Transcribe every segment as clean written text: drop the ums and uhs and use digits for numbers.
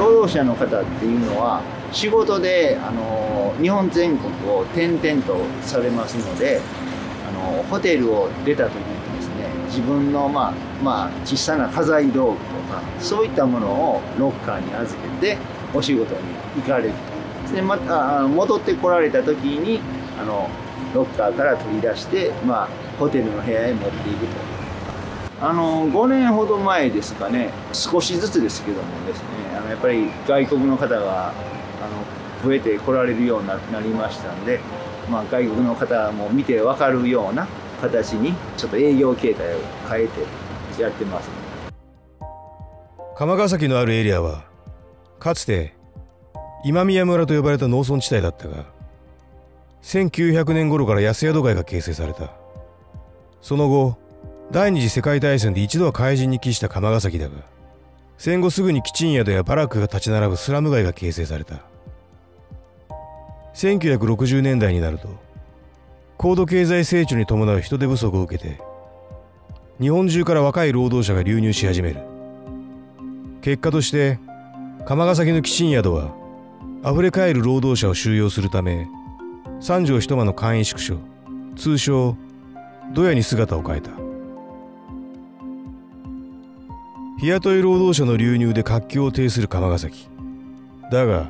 労働者の方っていうのは仕事で日本全国を転々とされますので、ホテルを出た時にですね、自分の小さな家財道具とかそういったものをロッカーに預けてお仕事に行かれると。でまた戻ってこられた時にロッカーから取り出して、ホテルの部屋へ持っていくと。5年ほど前ですかね、少しずつですけどもですね、やっぱり外国の方が増えてこられるようになりましたんで、外国の方も見て分かるような形にちょっと営業形態を変えてやってます。釜ヶ崎のあるエリアはかつて今宮村と呼ばれた農村地帯だったが、1900年頃から安宿街が形成された。その後第二次世界大戦で一度は開人に帰した釜ヶ崎だが、戦後すぐにキチン宿やバラックが立ち並ぶスラム街が形成された。1960年代になると高度経済成長に伴う人手不足を受けて、日本中から若い労働者が流入し始める。結果として釜ヶ崎のキチン宿は溢れ返る労働者を収容するため、三畳一間の簡易宿所、通称ドヤに姿を変えた。日雇い労働者の流入で活況を呈する釜ヶ崎だが、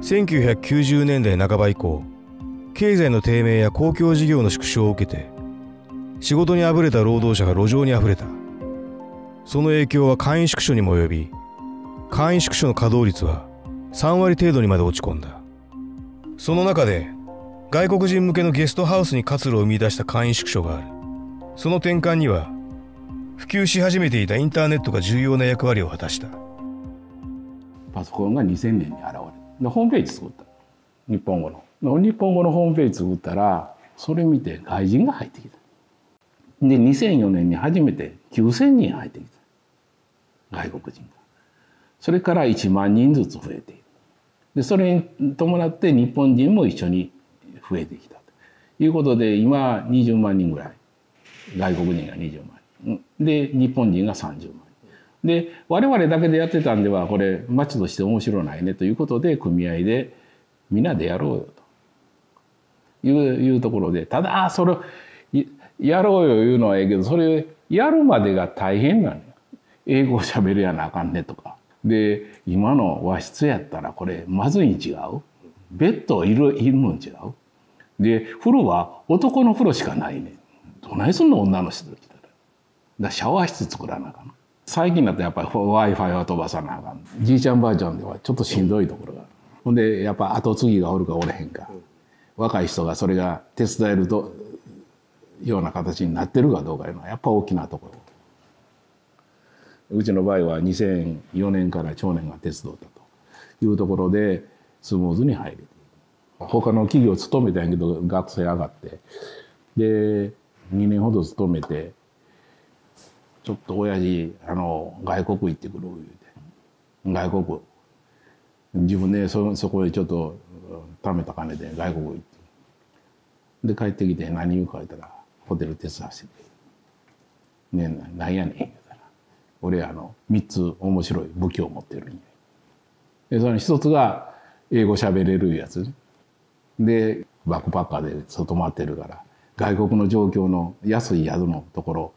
1990年代半ば以降、経済の低迷や公共事業の縮小を受けて仕事にあぶれた労働者が路上にあふれた。その影響は簡易宿所にも及び、簡易宿所の稼働率は3割程度にまで落ち込んだ。その中で外国人向けのゲストハウスに活路を生み出した簡易宿所がある。その転換には普及し始めていたインターネットが重要な役割を果たした。パソコンが2000年に現れでホームページ作った。日本語のホームページ作ったら、それ見て外人が入ってきた。で2004年に初めて9000人入ってきた、外国人が。それから1万人ずつ増えている。でそれに伴って日本人も一緒に増えてきたということで、今20万人ぐらい、外国人が20万人で日本人が30万人で、我々だけでやってたんではこれ町として面白ないねということで、組合でみんなでやろうよというところで、ただそれやろうよいうのはええけど、それやるまでが大変なのよ。英語しゃべるやなあかんねとかで、今の和室やったらこれまずいに違う、ベッドいるのに違うで、風呂は男の風呂しかないねん、どないすんの女の人と来たら。だからシャワー室作らなあかん。最近だとやっぱり Wi-Fi は飛ばさなあかん。じいちゃんばあちゃんではちょっとしんどいところがある。ほんでやっぱ後継ぎがおるかおれへんか、若い人がそれが手伝えるとような形になってるかどうかいうのはやっぱ大きなところ。うちの場合は2004年から長年が手伝ったというところでスムーズに入る。他の企業勤めたんやけど学生上がって、で2年ほど勤めて、ちょっと親父外国行ってくる言うて、外国自分でそこでちょっと貯めた金で外国行って、で帰ってきて何言うか言ったら、ホテル手伝わせて「ねえ何やねん」言うたら、俺3つ面白い武器を持ってるんや。でその1つが英語喋れるやつで、バックパッカーで外回ってるから外国の状況の安い宿のところ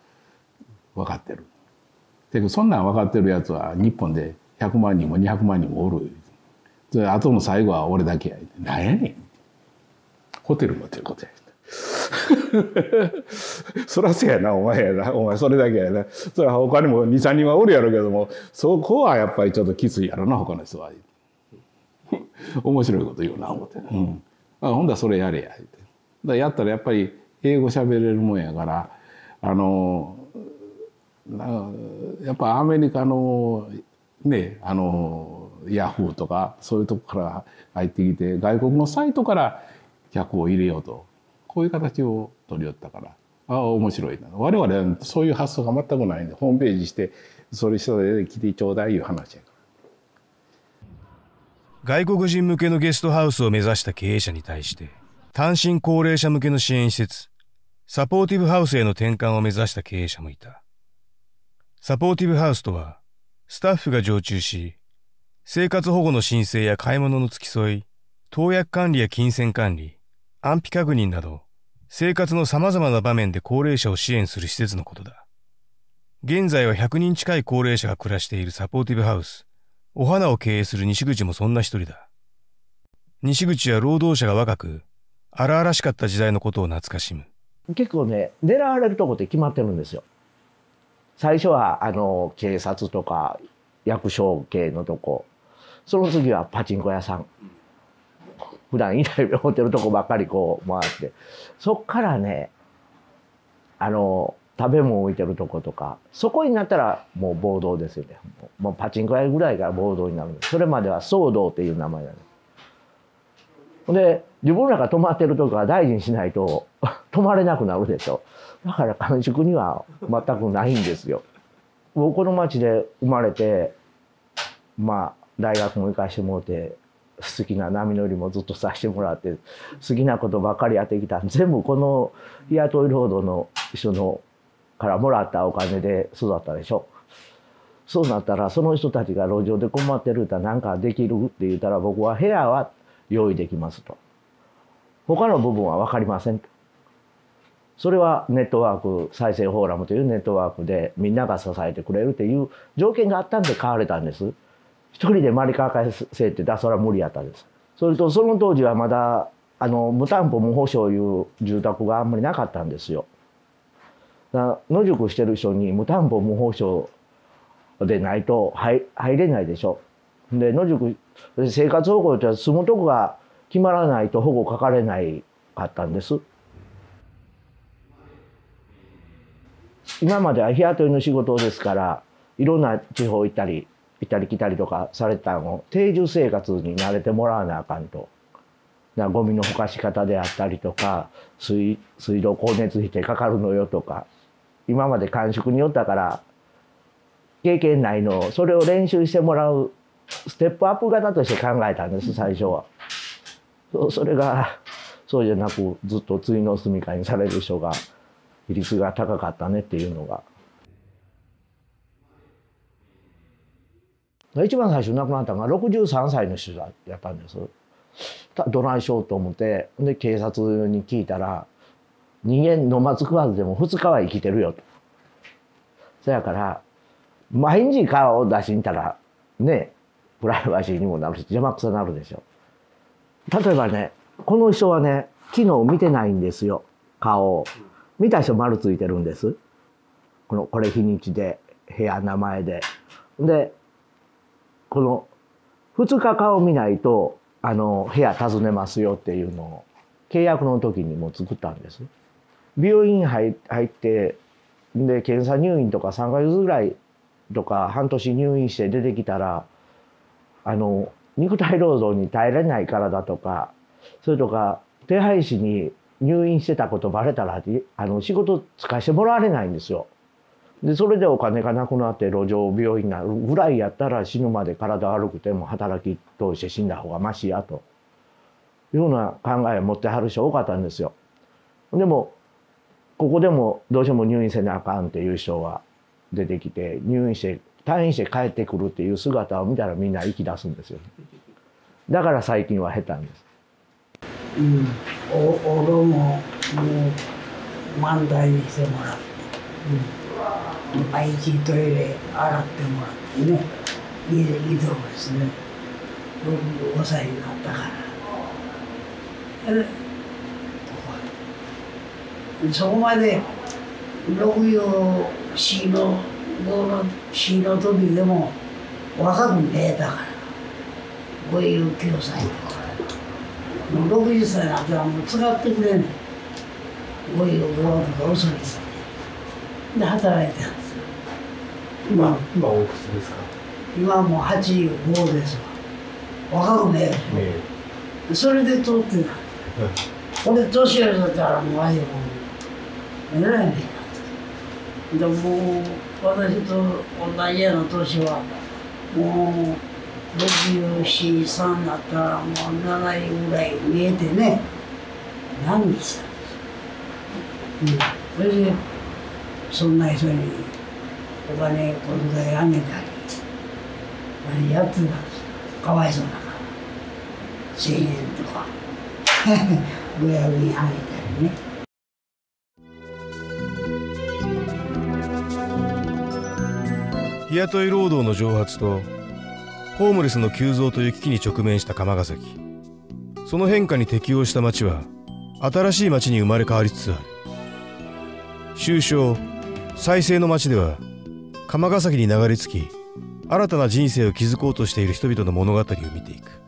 分かってる。でそんなん分かってるやつは日本で100万人も200万人もおる。であとの最後は俺だけや。何やねん、ホテル持ってることや。そらせやな、お前やな、お前それだけやな。それは他にも2、3人はおるやろうけども、そこはやっぱりちょっときついやろな、他の人は。面白いこと言うな思って、ほんだらそれやれやって。だやったらやっぱり英語喋れるもんやから、やっぱアメリカのね、ヤフーとかそういうとこから入ってきて、外国のサイトから客を入れようと、こういう形を取り寄ったから、面白いな。我々はそういう発想が全くないんで、ホームページしてそれ人で来てちょうだいいう話やから。外国人向けのゲストハウスを目指した経営者に対して、単身高齢者向けの支援施設、サポーティブハウスへの転換を目指した経営者もいた。サポーティブハウスとは、スタッフが常駐し、生活保護の申請や買い物の付き添い、投薬管理や金銭管理、安否確認など、生活の様々な場面で高齢者を支援する施設のことだ。現在は100人近い高齢者が暮らしているサポーティブハウス、お花を経営する西口もそんな一人だ。西口は労働者が若く、荒々しかった時代のことを懐かしむ。結構ね、狙われるとこって決まってるんですよ。最初は警察とか役所系のとこ、その次はパチンコ屋さん。普段痛い目を負ってるとこばっかりこう回って、そっからね、食べ物置いてるとことか、そこになったらもう暴動ですよね。もうパチンコ屋ぐらいから暴動になるんです。それまでは騒動っていう名前なんです。で、自分らが泊まってるとこは大事にしないと泊まれなくなるでしょ。だから甘粛には全くないんですよ。僕この町で生まれて、まあ大学も行かしてもらって、好きな波乗りもずっとさせてもらって、好きなことばっかりやってきた。全部この日雇い労働の人のからもらったお金で育ったでしょ。そうなったらその人たちが路上で困ってる歌なんかできるって言ったら、僕は部屋は用意できますと。他の部分は分かりませんと。それはネットワーク再生フォーラムというネットワークでみんなが支えてくれるっていう条件があったんで買われたんです。一人でマリカー改正ってそれは無理やったです。それとその当時はまだ無担保無保証いう住宅があんまりなかったんですよ。野宿してる人に無担保無保証でないと入れないでしょ。で野宿生活保護って住むとこが決まらないと保護かかれないかったんです。今までは日雇いの仕事ですから、いろんな地方行ったり来たりとかされたのを定住生活に慣れてもらわなあかんと。ゴミのほかし方であったりとか、水道光熱費ってかかるのよとか、今まで寒宿に寄ったから経験ないのを、それを練習してもらうステップアップ型として考えたんです、最初は。それがそうじゃなく、ずっと終の住みかにされる人が比率が高かったねっていうのが。一番最初亡くなったのが63歳の人やったんです。どないしようと思って、で警察に聞いたら、人間飲まず食わずでも2日は生きてるよと。そやから毎日顔を出しに行ったらね、プライバシーにもなるし邪魔くさなるでしょ。例えばね、この人はね、昨日見てないんですよ、顔を。見た人丸ついてるんです。これ日にちで、部屋名前で。でこの2日顔見ないと部屋訪ねますよっていうのを契約の時にも作ったんです。病院入ってで検査入院とか3ヶ月ぐらいとか半年入院して出てきたら、肉体労働に耐えられない体とか、それとか手配師に入院してたことバレたら仕事つかしてもらわれないんですよ。でそれでお金がなくなって路上病院になるぐらいやったら、死ぬまで体悪くても働き通して死んだ方がマシやというような考えを持ってはる人多かったんですよ。でもここでもどうしても入院せなあかんっていう人が出てきて、退院して帰ってくるっていう姿を見たらみんな息出すんですよ。だから最近は減ったんです。お風呂も満タンにしてもらって、毎日トイレ洗ってもらってね、いいとこですね。65歳になったから。そこまで64の4の時でも若く見えたから、59歳とか。もう60歳になったらもう使ってくれない。55とか遅いですね。で働いてるんですよ。今おいくつですか？今はもう85ですわ。若く見えるでしょ。それで通ってた。これ年寄りだったらもうああいうもんえらいねんな。でも私と同じような年はもう64、3になったらもう7割ぐらい見えてね、何にしたんです。それでそんな人にお金小遣いあげたり何やってたんですよ。かわいそうだから1000円とか親にあげたりね。日雇い労働の蒸発とホームレスの急増という危機に直面した釜ヶ崎。その変化に適応した町は新しい町に生まれ変わりつつある。終章再生の町では釜ヶ崎に流れ着き新たな人生を築こうとしている人々の物語を見ていく。